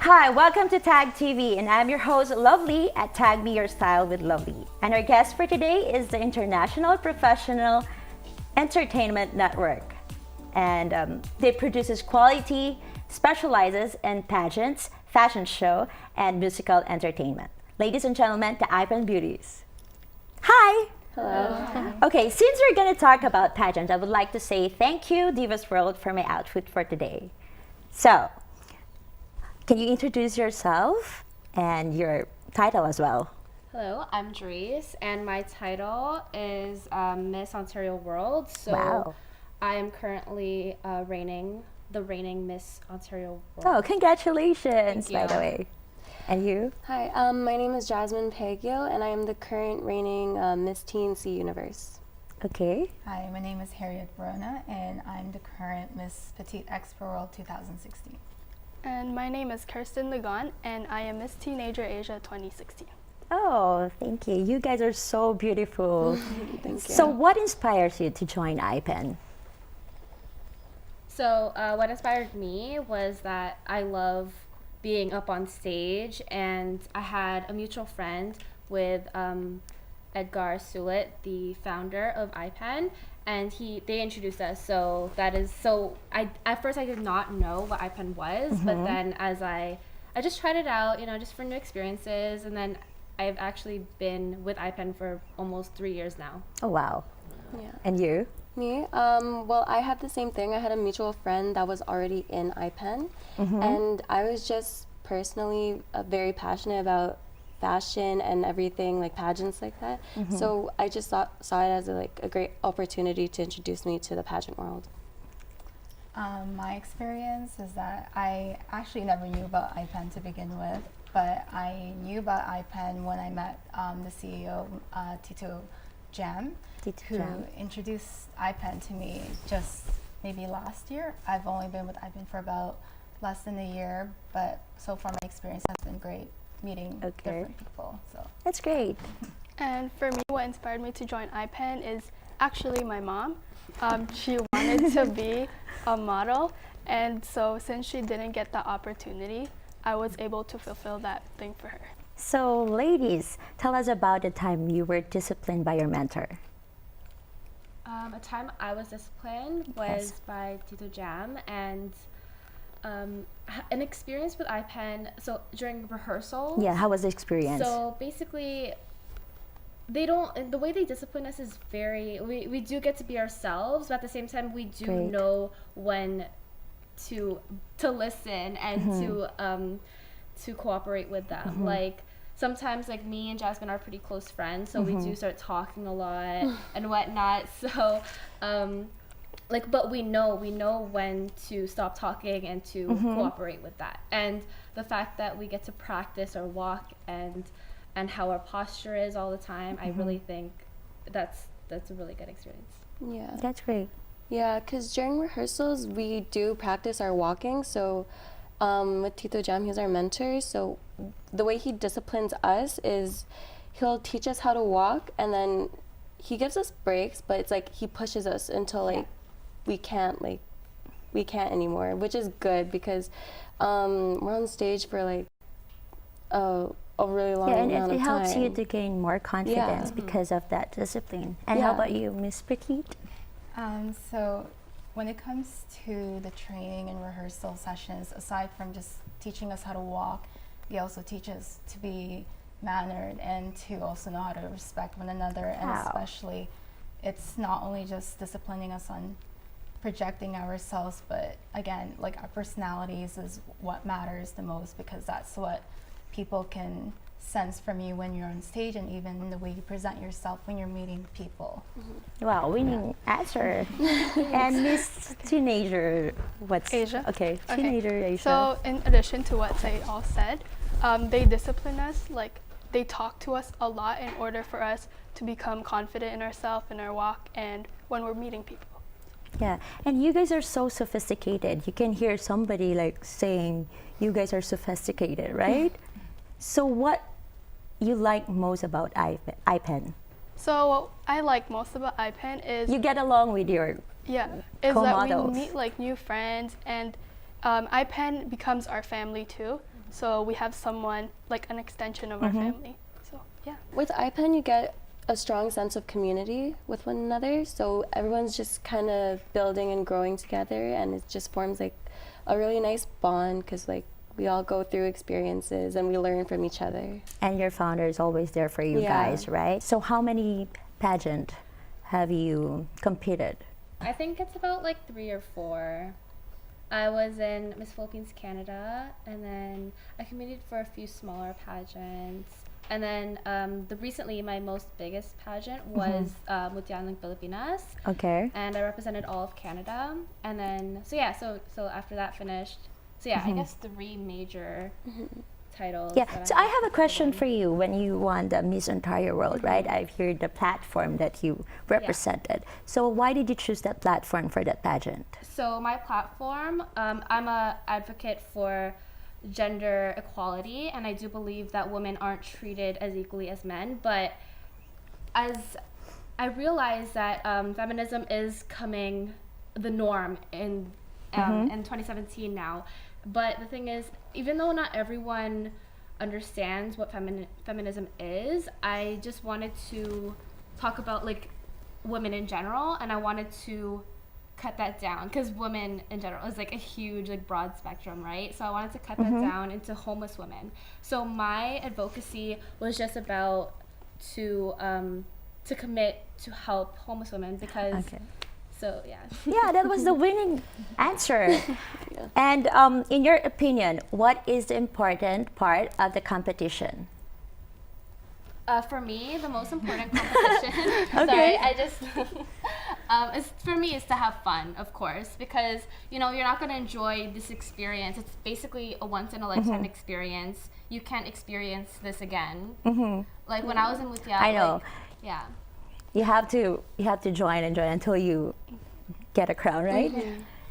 Hi, welcome to Tag TV, and I'm your host, Lovely, at Tag Me Your Style with Lovely. And our guest for today is the International Professional Entertainment Network. And they produces quality, specializes in pageants, fashion show, and musical entertainment. Ladies and gentlemen, the Icon Beauties. Hi! Hello. Okay, since we're going to talk about pageant, I would like to say thank you, Divas World, for my outfit for today. So, can you introduce yourself and your title as well? Hello, I'm Dries, and my title is Miss Ontario World. So Wow. I am currently the reigning Miss Ontario World. Oh, congratulations, Thank by the you. way. And you? Hi, my name is Jasmine Pagio, and I am the current reigning Miss TNC Universe. Okay. Hi, my name is Harriet Verona, and I'm the current Miss Petite Expo World 2016. And my name is Kirsten Ligon, and I am Miss Teenager Asia 2016. Oh, thank you. You guys are so beautiful. Thank you. So, what inspires you to join IPEN? So what inspired me was that I love being up on stage, and I had a mutual friend with Edgar Sulit, the founder of IPEN, and they introduced us. So at first I did not know what IPEN was, but then as I just tried it out, just for new experiences, and then I've actually been with IPEN for almost 3 years now. Oh, wow. Yeah. And you? Me? Well, I had the same thing. I had a mutual friend that was already in IPEN, and I was just personally very passionate about fashion and everything, like pageants like that. So I just saw it as a great opportunity to introduce me to the pageant world. My experience is that I actually never knew about IPEN to begin with, but I knew about IPEN when I met the CEO, Tito Jam, who introduced IPEN to me just maybe last year. I've only been with IPEN for about less than a year, but so far my experience has been great meeting different people. So That's great. And for me, what inspired me to join IPEN is actually my mom. She wanted to be a model, and so since she didn't get that opportunity, I was able to fulfill that thing for her. So, ladies, tell us about the time you were disciplined by your mentor. A time I was disciplined was by Tito Jam, and an experience with IPEN. So during rehearsals. Yeah, how was the experience? So basically, the way they discipline us is we do get to be ourselves, but at the same time we do know when to listen and to cooperate with them. Like sometimes me and Jasmine are pretty close friends, so we do start talking a lot and whatnot. So but we know when to stop talking and to cooperate with that. And the fact that we get to practice our walk and how our posture is all the time, I really think that's a really good experience. Yeah. That's great. Yeah, because during rehearsals, we do practice our walking. So with Tito Jam, he's our mentor. So the way he disciplines us is he'll teach us how to walk, and then he gives us breaks, but it's he pushes us until we can't anymore, which is good because we're on stage for a really long And amount it of time. helps you to gain more confidence because of that discipline. And how about you, Miss Petite? so when it comes to the training and rehearsal sessions, aside from just teaching us how to walk, he also teaches us to be mannered and to also know how to respect one another. And especially, it's not only just disciplining us on projecting ourselves, but again, our personalities is what matters the most, because that's what people can sense from you when you're on stage, and even in the way you present yourself when you're meeting people. Wow, winning answer. And Miss Teenager, what's Asia. Okay, Teenager Asia. So in addition to what they all said, they discipline us, they talk to us a lot in order for us to become confident in ourselves, in our walk, and when we're meeting people. Yeah, and you guys are so sophisticated. You can hear somebody saying you guys are sophisticated, right? So what you like most about IPEN? So what I like most about IPEN is You get along with your is that co-models. we meet new friends, and IPEN becomes our family too. So we have someone like an extension of our family. So yeah. With IPEN, you get a strong sense of community with one another. So everyone's just kind of building and growing together, and it just forms like a really nice bond because like we all go through experiences and we learn from each other. And your founder is always there for you guys, right? So how many pageant have you competed? I think it's about like 3 or 4. I was in Miss Philippines Canada, and then I competed for a few smaller pageants. And then recently my most biggest pageant was Mutianang Pilipinas. Okay. And I represented all of Canada. And then, so after that finished, I guess 3 major titles. Yeah, that so I have a question for you. When you won the Miss Ontario World, right? I've heard the platform that you represented. So why did you choose that platform for that pageant? So my platform, I'm a advocate for gender equality, and I do believe that women aren't treated as equally as men. But as I realize that feminism is coming the norm in 2017 now. But the thing is, even though not everyone understands what feminism is, I just wanted to talk about like women in general, and I wanted to cut that down because women in general is like a huge like broad spectrum, right? So I wanted to cut that down into homeless women. So my advocacy was just about to commit to help homeless women because so yeah. Yeah, that was the winning answer. And in your opinion, what is the important part of the competition? For me, the most important competition. Sorry, I just. For me, is to have fun, of course, because you're not going to enjoy this experience. It's basically a once in a lifetime experience. You can't experience this again. Like when I was in Mutia. I know. Like, yeah. You have to join and join until you get a crown, right?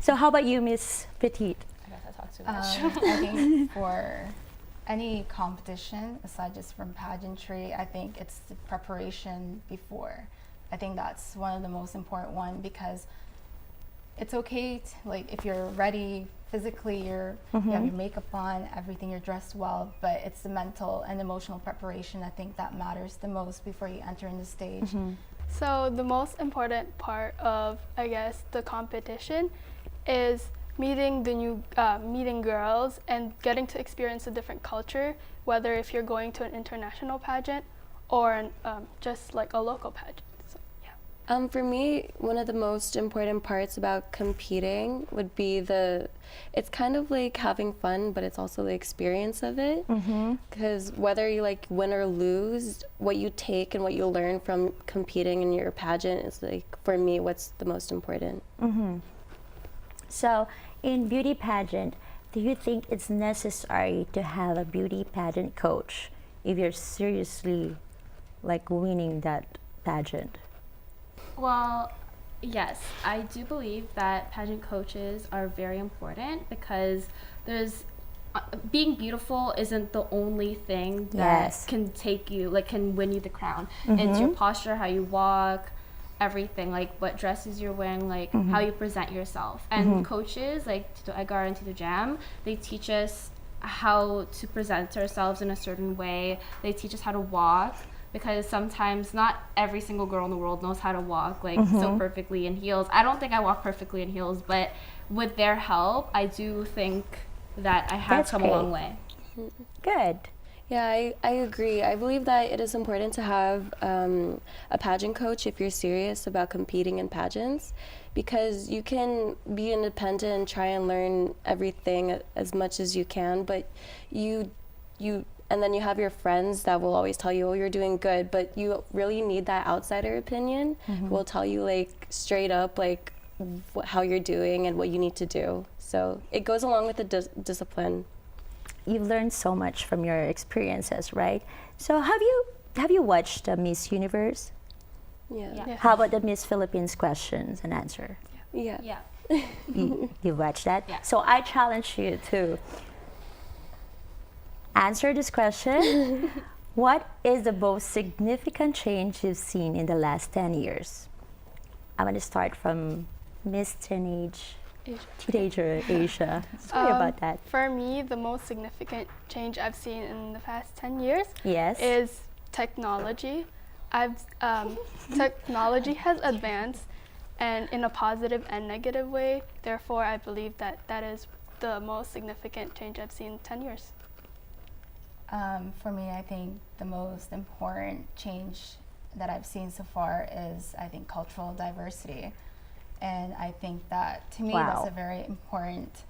So how about you, Miss Petite? I guess I talked too much. I think for any competition, aside just from pageantry, I think it's the preparation before. I think that's one of the most important one because it's okay to, like, if you're ready physically, you have your makeup on, everything, you're dressed well, but it's the mental and emotional preparation, I think that matters the most before you enter in the stage. So the most important part of, I guess, the competition is meeting the new, meeting girls and getting to experience a different culture, whether if you're going to an international pageant or just like a local pageant. So, yeah. For me, one of the most important parts about competing would be it's kind of like having fun, but it's also the experience of it. Because whether you like win or lose, what you take and what you learn from competing in your pageant is like, for me, what's the most important. So in beauty pageant, do you think it's necessary to have a beauty pageant coach if you're seriously like winning that pageant? Well, yes, I do believe that pageant coaches are very important because being beautiful isn't the only thing that can take you, like can win you the crown. It's your posture, how you walk, everything, like what dresses you're wearing, like how you present yourself. And coaches like Tito Edgar and Tito Jam, they teach us how to present ourselves in a certain way. They teach us how to walk, because sometimes not every single girl in the world knows how to walk like so perfectly in heels. I don't think I walk perfectly in heels, but with their help, I do think that I have come a long way. Good. Yeah, I agree. I believe that it is important to have a pageant coach if you're serious about competing in pageants, because you can be independent and try and learn everything as much as you can, but and then you have your friends that will always tell you, oh, you're doing good, but you really need that outsider opinion who will tell you like straight up like how you're doing and what you need to do. So it goes along with the discipline. You've learned so much from your experiences, right? So have you watched the Miss Universe? Yeah. How about the Miss Philippines questions and answer? Yeah. You watched that? Yeah. So I challenge you to answer this question. What is the most significant change you've seen in the last 10 years? I'm going to start from Miss Teenage Teenager Asia. Sorry about that. For me, the most significant change I've seen in the past 10 years Yes. is technology. Technology has advanced, and in a positive and negative way. Therefore, I believe that that is the most significant change I've seen in 10 years. For me, I think the most important change that I've seen so far is, I think, cultural diversity. And I think that, to me, that's a very important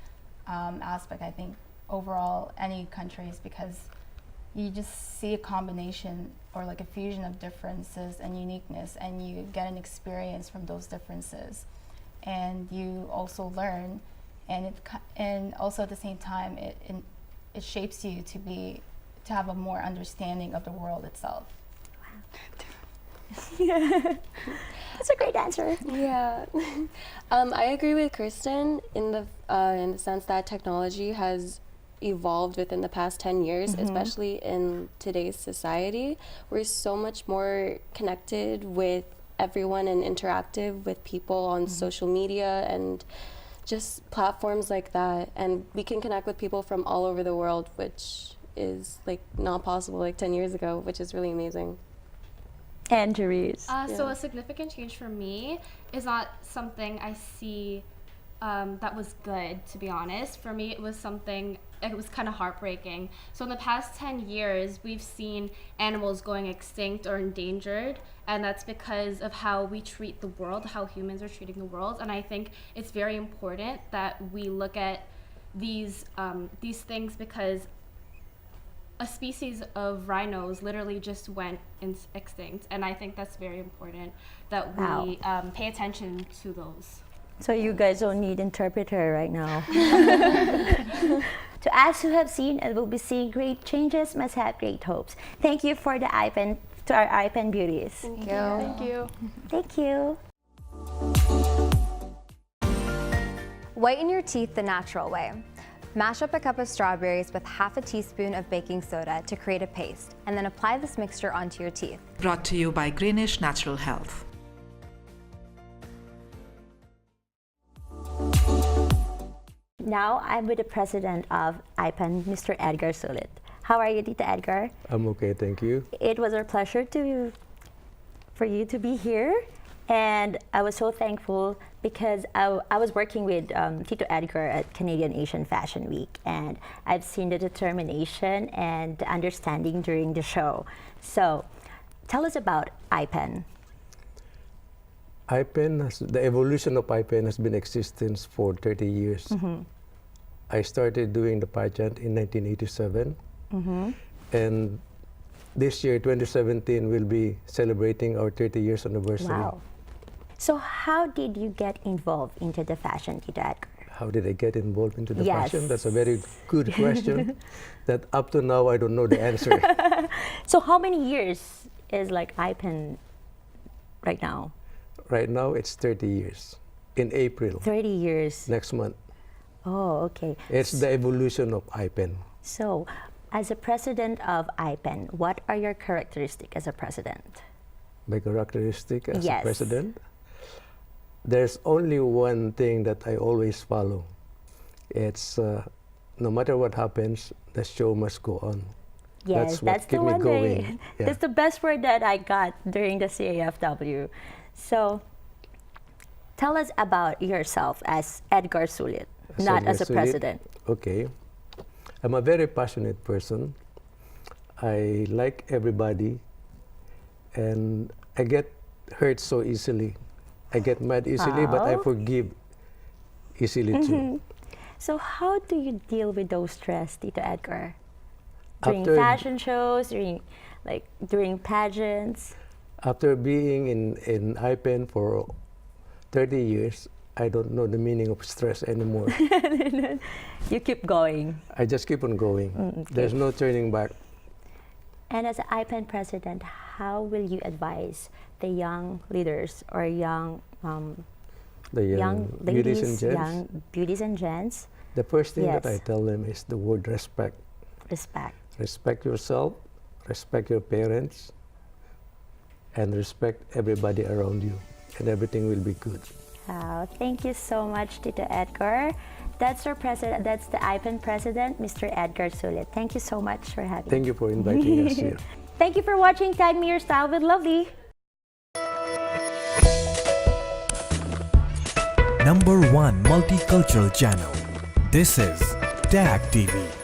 aspect, I think, overall, any countries, because you just see a combination or like a fusion of differences and uniqueness, and you get an experience from those differences. And you also learn, and also at the same time, it shapes you to have a more understanding of the world itself. That's a great answer. Yeah, I agree with Kristen in the sense that technology has evolved within the past 10 years, especially in today's society. We're so much more connected with everyone and interactive with people on social media and just platforms like that. And we can connect with people from all over the world, which is like not possible like 10 years ago, which is really amazing. And Therese. So a significant change for me is not something I see that was good, to be honest. For me, it was kind of heartbreaking. So in the past 10 years, we've seen animals going extinct or endangered, and that's because of how we treat the world, how humans are treating the world. And I think it's very important that we look at these things, because a species of rhinos literally just went extinct, and I think that's very important that we pay attention to those. So you guys don't need interpreter right now. To us who have seen and will be seeing great changes must have great hopes. Thank you for the IPEN, to our IPEN beauties. Thank you. Thank you. Thank you. Whiten your teeth the natural way. Mash up a cup of strawberries with half a teaspoon of baking soda to create a paste, and then apply this mixture onto your teeth. Brought to you by Greenish Natural Health. Now I'm with the president of IPEN, Mr. Edgar Sulit. How are you, Tita Edgar? I'm okay, thank you. It was our pleasure for you to be here, and I was so thankful because I was working with Tito Edgar at Canadian Asian Fashion Week, and I've seen the determination and the understanding during the show. So tell us about IPEN. The evolution of IPEN has been in existence for 30 years. I started doing the pageant in 1987, and this year, 2017, we'll be celebrating our 30 years anniversary. Wow. So how did you get involved into the fashion, Tito Edgar? How did I get involved into the Yes. fashion? That's a very good question that up to now I don't know the answer. So how many years is like IPEN right now? Right now, it's 30 years. In April, 30 years. next month. Oh, okay. It's the evolution of IPEN. So, as a president of IPEN, what are your characteristics as a president? My characteristic as Yes. a president, there's only one thing that I always follow. It's no matter what happens, the show must go on. Yes, what that's the keep me one going. Yeah. That's the best word that I got during the CAFW. So, tell us about yourself as Edgar Sulit, As not Edgar as a Sulit. president. Okay. I'm a very passionate person. I like everybody, and I get hurt so easily. I get mad easily, but I Aw. forgive easily too. So, how do you deal with those stress, Tito Edgar? During After- fashion shows, during pageants? After being in IPEN for 30 years, I don't know the meaning of stress anymore. You keep going. I just keep on going. okay. There's no turning back. And as an IPEN president, how will you advise the young leaders or young The young ladies, beauties and gents. young beauties and gents? The first thing that I Yes. tell them is the word respect. Respect. Respect yourself, respect your parents, and respect everybody around you, and everything will be good. Wow, thank you so much, Tito Edgar. That's our president. That's the IPEN president, Mr. Edgar Sulit. Thank you so much for having. Thank you for inviting us here. Thank you for watching Tag Me Your Style with Lovely. #1 multicultural channel. This is Tag TV.